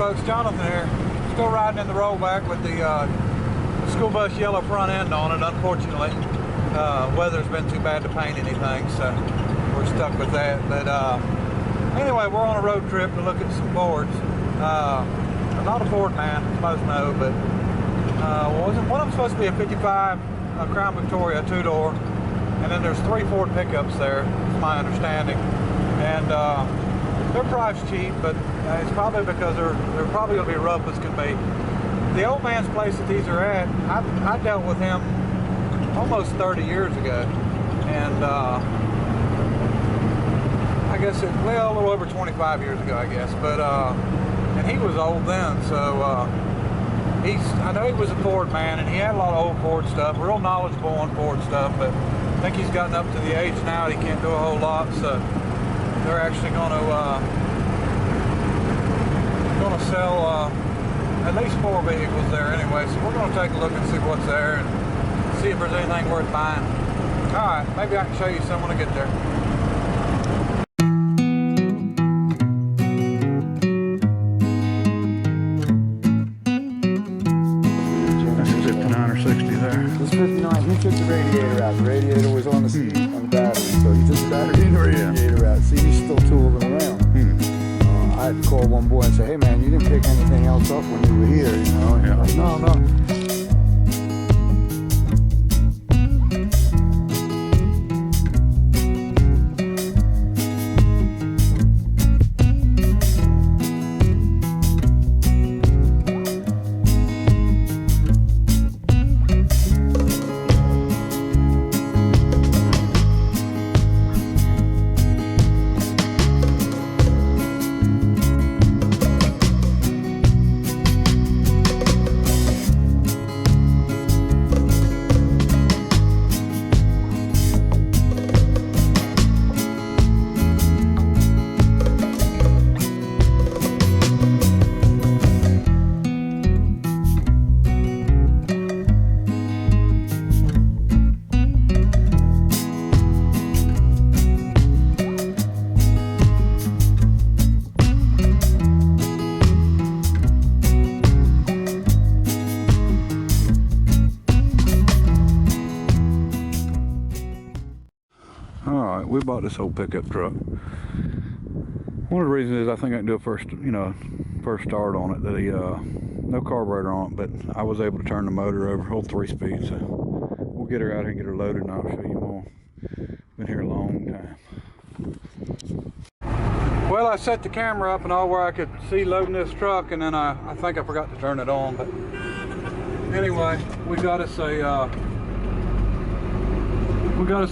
folks, Jonathan here. Still riding in the rollback with the school bus yellow front end on it. Unfortunately, weather's been too bad to paint anything, so we're stuck with that. But anyway, we're on a road trip to look at some Fords. I'm not a Ford man, as most know, but one of them supposed to be a 55 Crown Victoria two-door, and then there's 3 Ford pickups there, is my understanding. And they're priced cheap, but it's probably because they're probably going to be rough as can be. The old man's place that these are at, I dealt with him almost 30 years ago, and I guess a little over 25 years ago, I guess. But and he was old then, so I know he was a Ford man, and he had a lot of old Ford stuff, real knowledgeable on Ford stuff. But I think he's gotten up to the age now that he can't do a whole lot, so they're actually going to sell at least 4 vehicles there anyway. So we're going to take a look and see what's there and see if there's anything worth buying. All right, maybe I can show you some when I get there. That's a 59 or 60 there. This 59, he took the radiator out. The radiator was on the seat on the battery, so he took the battery and the radiator out. See, he's still 2 of them around. I had to call one boy and say, hey man, you didn't pick anything else up when you were here, you know? And Yeah. he's like, no. Alright, we bought this old pickup truck. One of the reasons is I think I can do a first start on it. No carburetor on it, but I was able to turn the motor over, whole 3-speed. So we'll get her out here and get her loaded, and I'll show you more. Been here a long time. Well, I set the camera up and all where I could see loading this truck, and then I think I forgot to turn it on. But anyway, we got us an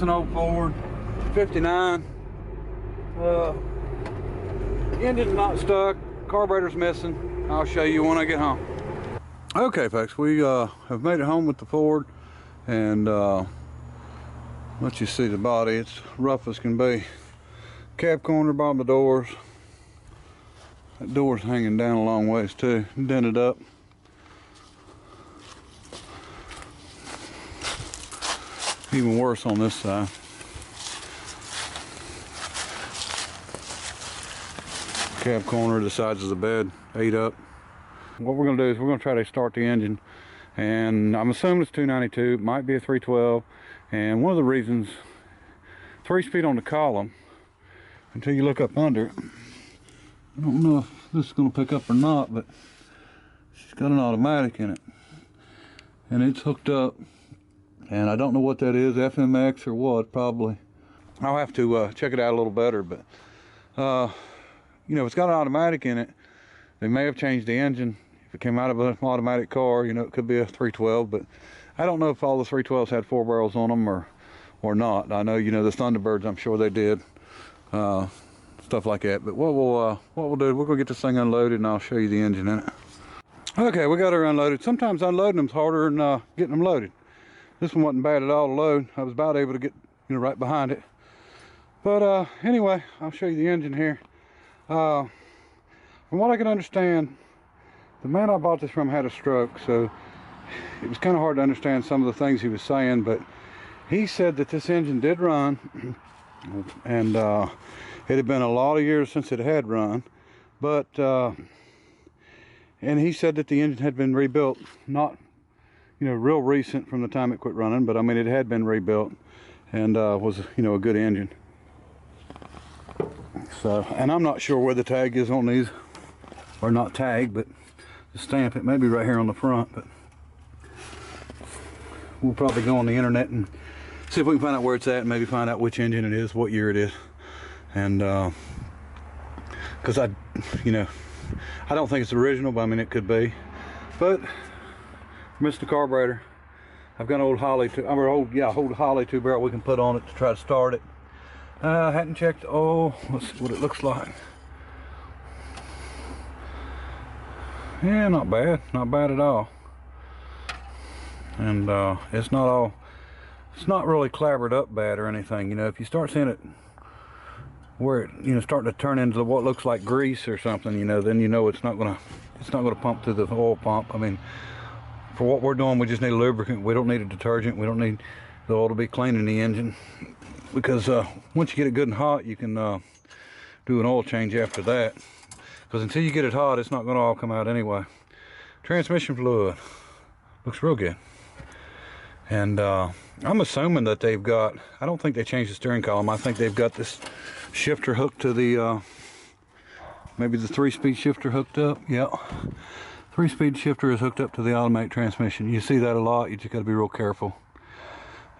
old Ford 59. Engine's not stuck, carburetor's missing. I'll show you when I get home. Okay folks, we have made it home with the Ford, and let you see the body. It's rough as can be. Cab corner, bottom of the doors. That door's hanging down a long ways too, dented up. Even worse on this side. Cab corner, the sides of the bed ate up. What we're going to do is we're going to try to start the engine, and I'm assuming it's 292, it might be a 312, and one of the reasons, 3-speed on the column, until you look up under it. I don't know if this is going to pick up or not, but she's got an automatic in it, and it's hooked up, and I don't know what that is, FMX or what, probably. I'll have to check it out a little better, but you know, it's got an automatic in it. They may have changed the engine. If it came out of an automatic car, you know, it could be a 312, but I don't know if all the 312s had 4 barrels on them or not. I know, you know, the Thunderbirds, I'm sure they did, stuff like that. But what we'll do, we're gonna get this thing unloaded, and I'll show you the engine in it. Okay, we got her unloaded. Sometimes unloading them's harder than getting them loaded. This one wasn't bad at all to load. I was about able to get, you know, right behind it. But anyway, I'll show you the engine here. From what I can understand, the man I bought this from had a stroke, so it was kind of hard to understand some of the things he was saying, but he said that this engine did run, and it had been a lot of years since it had run, but And he said that the engine had been rebuilt, not, you know, real recent from the time it quit running, but I mean, it had been rebuilt and was, you know, a good engine. So, and I'm not sure where the tag is on these, or not tag, but the stamp. It may be right here on the front, but we'll probably go on the internet and see if we can find out where it's at, and maybe find out which engine it is, what year it is. And because you know, I don't think it's original, but I mean, it could be. But missed the carburetor. I've got an old Holly, old Holly 2-barrel we can put on it to try to start it. I hadn't checked. Oh, let's see what it looks like. Yeah, not bad at all. And it's not really clabbered up bad or anything. You know, if you start seeing it where it, you know, starting to turn into what looks like grease or something, you know, then you know it's not gonna pump through the oil pump. I mean, for what we're doing, we just need a lubricant. We don't need a detergent. We don't need the oil to be cleaning the engine, because once you get it good and hot, you can do an oil change after that. Because until you get it hot, it's not going to all come out anyway. Transmission fluid looks real good. And I'm assuming that they've got, I don't think they changed the steering column. I think they've got this shifter hooked to the, maybe the 3-speed shifter hooked up. Yeah, 3-speed shifter is hooked up to the automatic transmission. You see that a lot. You just got to be real careful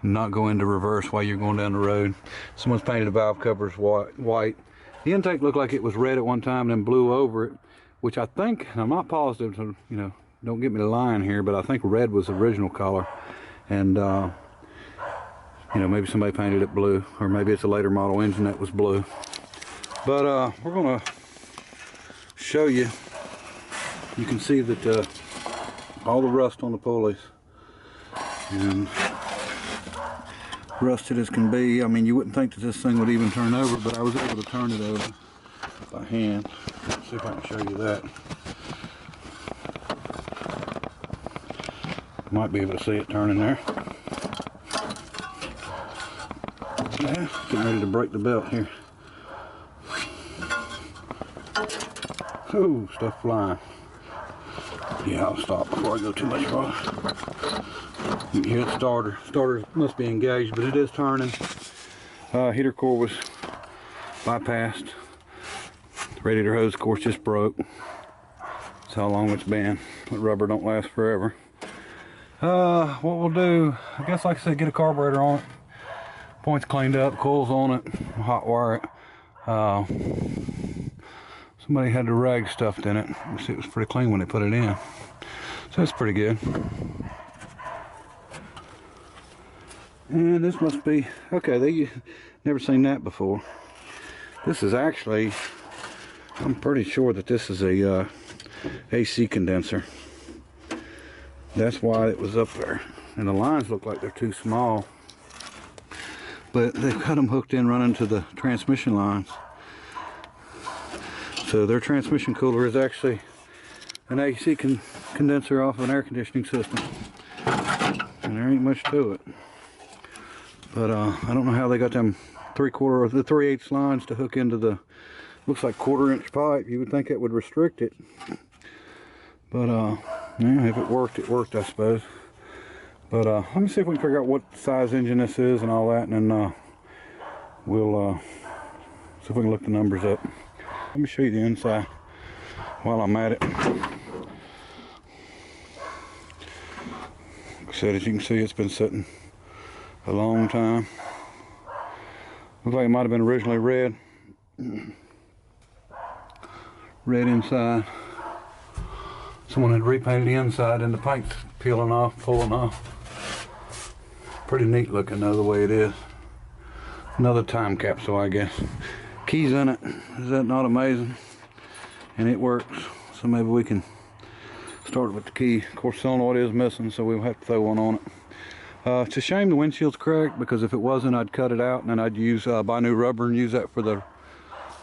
and not go into reverse while you're going down the road. Someone's painted the valve covers white. The intake looked like it was red at one time and then blew over it, which I think, and I'm not positive, so, you know, don't get me to lying here, but I think red was the original color. And you know, maybe somebody painted it blue, or maybe it's a later model engine that was blue. But we're gonna show you. You can see that all the rust on the pulleys, and rusted as can be. I mean, you wouldn't think that this thing would even turn over, but I was able to turn it over by hand. Let's see if I can show you that. Might be able to see it turning there. Yeah, getting ready to break the belt here. Ooh, stuff flying. Yeah, I'll stop before I go too much farther. You can hear the starter. Starter must be engaged, but it is turning. Heater core was bypassed. Radiator hose, of course, just broke. That's how long it's been. But rubber don't last forever. What we'll do, I guess, like I said, get a carburetor on it. Points cleaned up, coils on it, hot wire it. Somebody had the rag stuffed in it. You see, it was pretty clean when they put it in. So that's pretty good. And this must be, okay, they never seen that before. This is actually, I'm pretty sure that this is a AC condenser. That's why it was up there. And the lines look like they're too small. But they've got them hooked in running to the transmission lines. So their transmission cooler is actually an AC condenser off of an air conditioning system. And there ain't much to it. But I don't know how they got them 3/4 or the 3/8 lines to hook into the, looks like 1/4-inch pipe. You would think it would restrict it. But yeah, if it worked, I suppose. But let me see if we can figure out what size engine this is and all that, and then we'll see if we can look the numbers up. Let me show you the inside while I'm at it. Like I said, as you can see, it's been sitting a long time. Looks like it might have been originally red. Red inside. Someone had repainted the inside and the paint's peeling off, pulling off. Pretty neat looking though, the way it is. Another time capsule, I guess. Keys in it. Is that not amazing? And it works. So maybe we can start with the key. Of course, solenoid is missing, so we'll have to throw one on it. It's a shame the windshield's cracked, because if it wasn't, I'd cut it out and then I'd use buy new rubber and use that for the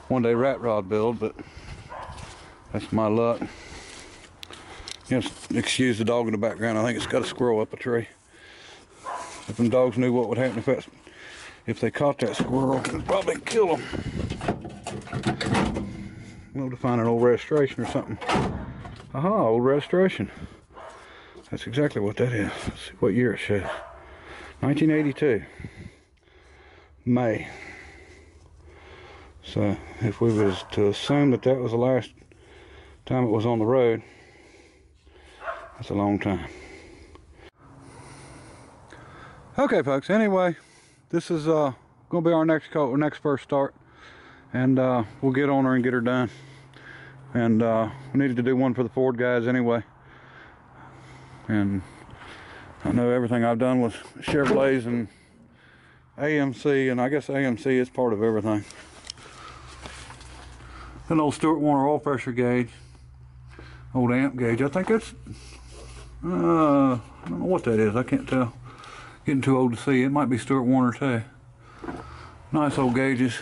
one-day rat rod build. But that's my luck. Just excuse the dog in the background. I think it's got a squirrel up a tree. If them dogs knew what would happen if they caught that squirrel, it'd probably kill them. We'll have to find an old registration or something. Aha, old registration. That's exactly what that is. Let's see what year it shows. 1982. May. So if we was to assume that that was the last time it was on the road, that's a long time. Okay, folks, anyway, this is going to be our next first start, and we'll get on her and get her done. And we needed to do one for the Ford guys anyway, and I know everything I've done with Chevrolets and AMC, and I guess AMC is part of everything. An old Stuart Warner oil pressure gauge, old amp gauge. I think it's I don't know what that is, I can't tell. Getting too old to see. It might be Stuart Warner too. Nice old gauges.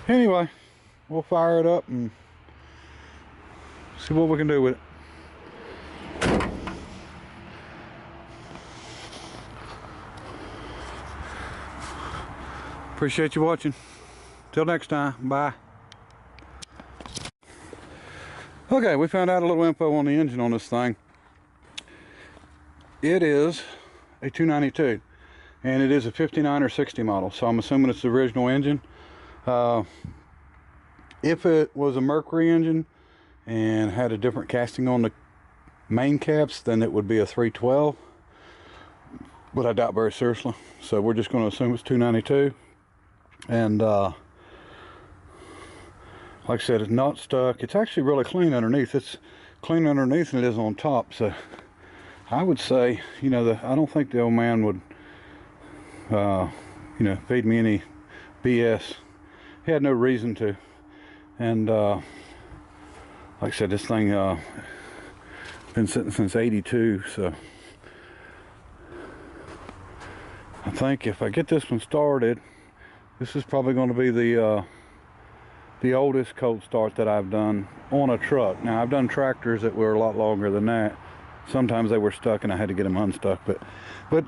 Anyway, we'll fire it up and see what we can do with it. Appreciate you watching. Till next time, bye. Okay, we found out a little info on the engine on this thing. It is a 292, and it is a 59 or 60 model, so I'm assuming it's the original engine. If it was a Mercury engine and had a different casting on the main caps, then it would be a 312, but I doubt very seriously. So we're just going to assume it's 292, and like I said, it's not stuck. It's actually really clean underneath. It's cleaner underneath than it is on top, so I would say, you know, I don't think the old man would, you know, feed me any BS. He had no reason to. And like I said, this thing been sitting since '82, so I think if I get this one started, this is probably going to be the oldest cold start that I've done on a truck. Now, I've done tractors that were a lot longer than that. Sometimes they were stuck and I had to get them unstuck, but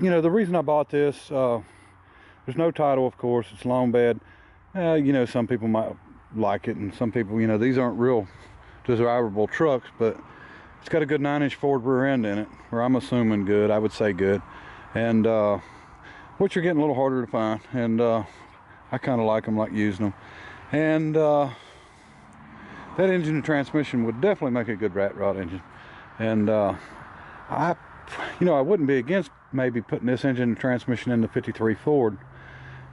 you know, the reason I bought this, there's no title, of course. It's long bed. You know, some people might like it, and some people, you know, these aren't real desirable trucks, but it's got a good 9-inch Ford rear end in it, or I'm assuming good. I would say good, and which are getting a little harder to find, and I kind of like them, like using them. And that engine and transmission would definitely make a good rat rod engine. And you know, I wouldn't be against maybe putting this engine and transmission in the 53 Ford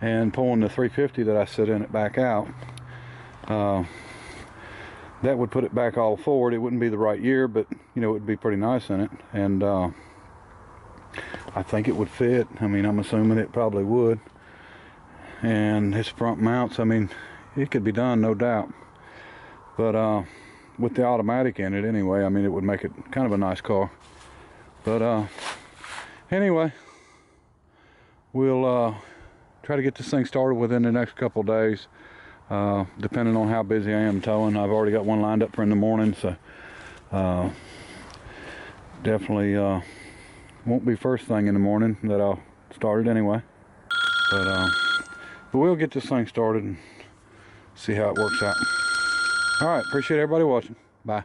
and pulling the 350 that I sit in it back out. That would put it back all forward. It wouldn't be the right year, but you know, it would be pretty nice in it. And I think it would fit. I mean, I'm assuming it probably would. And its front mounts, I mean, it could be done, no doubt. But with the automatic in it anyway, I mean, it would make it kind of a nice car. But anyway, we'll try to get this thing started within the next couple of days, depending on how busy I am towing. I've already got one lined up for in the morning, so definitely won't be first thing in the morning that I'll start it anyway. But we'll get this thing started and see how it works out. All right, appreciate everybody watching. Bye.